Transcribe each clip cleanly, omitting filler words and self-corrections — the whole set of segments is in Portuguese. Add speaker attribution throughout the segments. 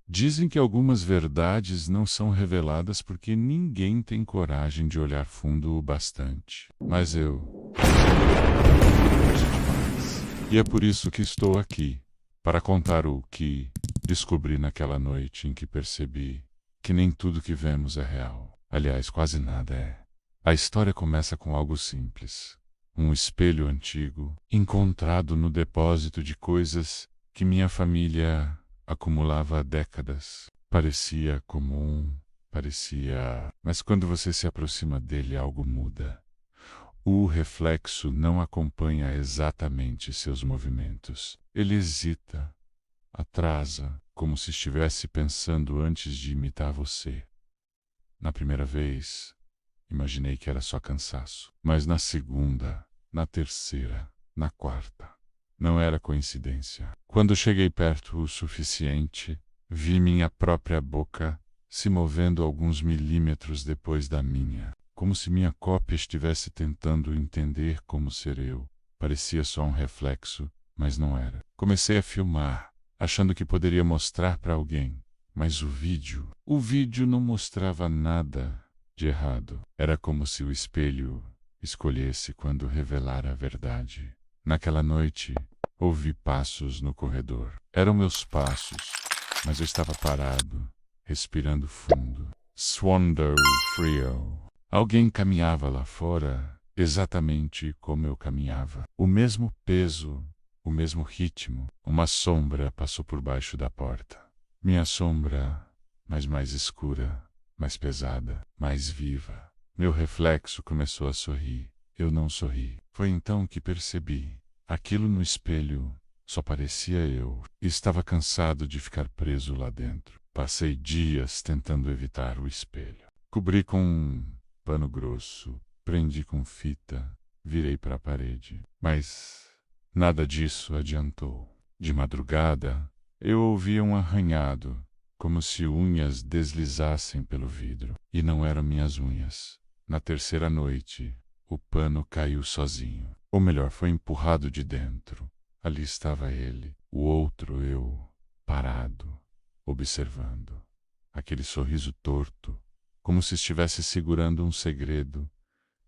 Speaker 1: Dizem que algumas verdades não são reveladas porque ninguém tem coragem de olhar fundo o bastante. Mas eu demais. E é por isso que estou aqui, para contar o que descobri naquela noite em que percebi que nem tudo que vemos é real. Aliás, quase nada é. A história começa com algo simples. Um espelho antigo, encontrado no depósito de coisas que minha família acumulava há décadas. Parecia comum, parecia... Mas quando você se aproxima dele, algo muda. O reflexo não acompanha exatamente seus movimentos. Ele hesita, atrasa, como se estivesse pensando antes de imitar você. Na primeira vez, imaginei que era só cansaço. Mas na segunda, na terceira, na quarta, não era coincidência. Quando cheguei perto o suficiente, vi minha própria boca se movendo alguns milímetros depois da minha, como se minha cópia estivesse tentando entender como ser eu. Parecia só um reflexo, mas não era. Comecei a filmar, achando que poderia mostrar para alguém, mas o vídeo não mostrava nada de errado. Era como se o espelho escolhesse quando revelar a verdade. Naquela noite, ouvi passos no corredor. Eram meus passos, mas eu estava parado, respirando fundo. Suando frio. Alguém caminhava lá fora, exatamente como eu caminhava. O mesmo peso, o mesmo ritmo. Uma sombra passou por baixo da porta. Minha sombra, mas mais escura, mais pesada, mais viva. Meu reflexo começou a sorrir. Eu não sorri. Foi então que percebi. Aquilo no espelho só parecia eu. Estava cansado de ficar preso lá dentro. Passei dias tentando evitar o espelho. Cobri com um pano grosso, prendi com fita, virei para a parede. Mas nada disso adiantou. De madrugada, eu ouvia um arranhado, como se unhas deslizassem pelo vidro. E não eram minhas unhas. Na terceira noite, o pano caiu sozinho. Ou melhor, foi empurrado de dentro. Ali estava ele, o outro eu, parado, observando. Aquele sorriso torto, como se estivesse segurando um segredo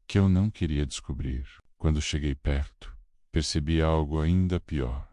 Speaker 1: que eu não queria descobrir. Quando cheguei perto, percebi algo ainda pior.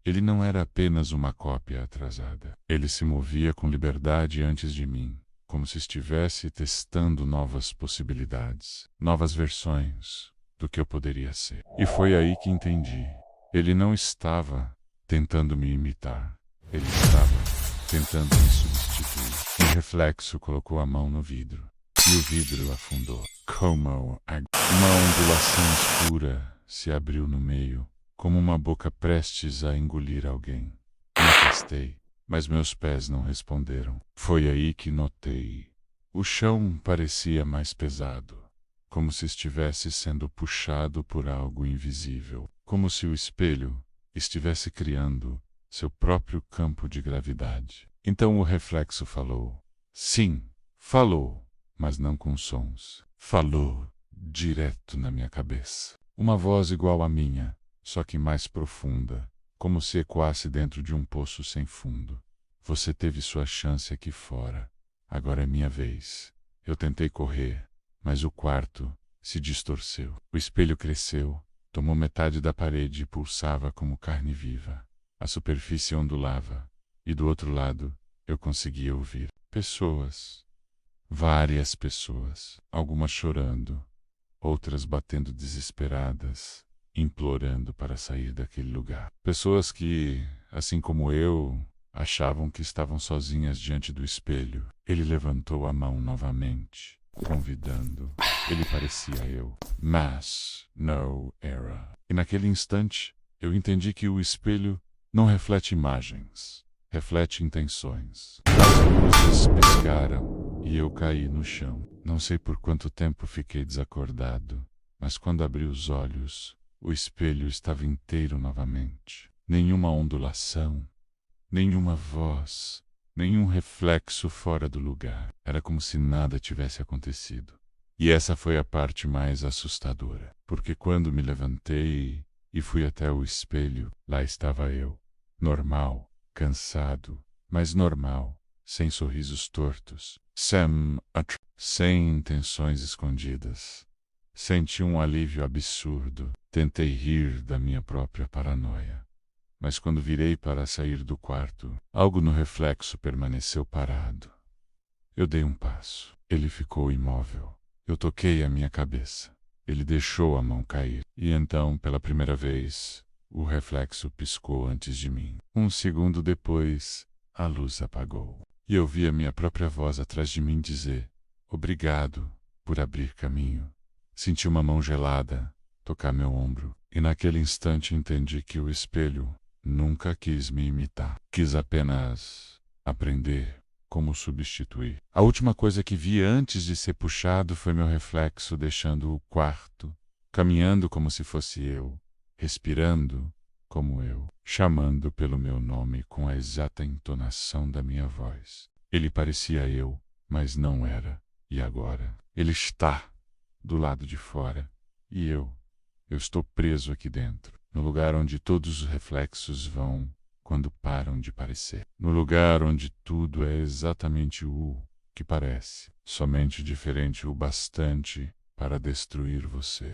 Speaker 1: Ele não era apenas uma cópia atrasada. Ele se movia com liberdade antes de mim, como se estivesse testando novas possibilidades, novas versões do que eu poderia ser. E foi aí que entendi. Ele não estava tentando me imitar. Ele estava tentando me substituir. Um reflexo colocou a mão no vidro, e o vidro afundou. Como uma ondulação escura se abriu no meio, como uma boca prestes a engolir alguém. Me afastei, mas meus pés não responderam. Foi aí que notei. O chão parecia mais pesado, como se estivesse sendo puxado por algo invisível, como se o espelho estivesse criando seu próprio campo de gravidade. Então o reflexo falou. Sim, falou, mas não com sons. Falou direto na minha cabeça. Uma voz igual à minha, só que mais profunda, como se ecoasse dentro de um poço sem fundo. Você teve sua chance aqui fora. Agora é minha vez. Eu tentei correr, mas o quarto se distorceu. O espelho cresceu, tomou metade da parede e pulsava como carne viva. A superfície ondulava, e do outro lado eu conseguia ouvir pessoas. Várias pessoas, algumas chorando, outras batendo desesperadas, implorando para sair daquele lugar. Pessoas que, assim como eu, achavam que estavam sozinhas diante do espelho. Ele levantou a mão novamente, convidando. Ele parecia eu, mas no era. E naquele instante, eu entendi que o espelho não reflete imagens, reflete intenções. As luzes piscaram e eu caí no chão. Não sei por quanto tempo fiquei desacordado, mas quando abri os olhos, o espelho estava inteiro novamente. Nenhuma ondulação, nenhuma voz, nenhum reflexo fora do lugar. Era como se nada tivesse acontecido. E essa foi a parte mais assustadora, porque quando me levantei e fui até o espelho, lá estava eu, normal, cansado, mas normal, sem sorrisos tortos, sem intenções escondidas. Senti um alívio absurdo. Tentei rir da minha própria paranoia. Mas quando virei para sair do quarto, algo no reflexo permaneceu parado. Eu dei um passo. Ele ficou imóvel. Eu toquei a minha cabeça. Ele deixou a mão cair. E então, pela primeira vez, o reflexo piscou antes de mim. Um segundo depois, a luz apagou. E eu vi a minha própria voz atrás de mim dizer: "Obrigado por abrir caminho." Senti uma mão gelada tocar meu ombro, e naquele instante entendi que o espelho nunca quis me imitar. Quis apenas aprender como substituir. A última coisa que vi antes de ser puxado foi meu reflexo deixando o quarto, caminhando como se fosse eu, respirando como eu, chamando pelo meu nome com a exata entonação da minha voz. Ele parecia eu, mas não era. E agora? Ele está do lado de fora, e eu estou preso aqui dentro, no lugar onde todos os reflexos vão quando param de parecer, no lugar onde tudo é exatamente o que parece, somente diferente o bastante para destruir você.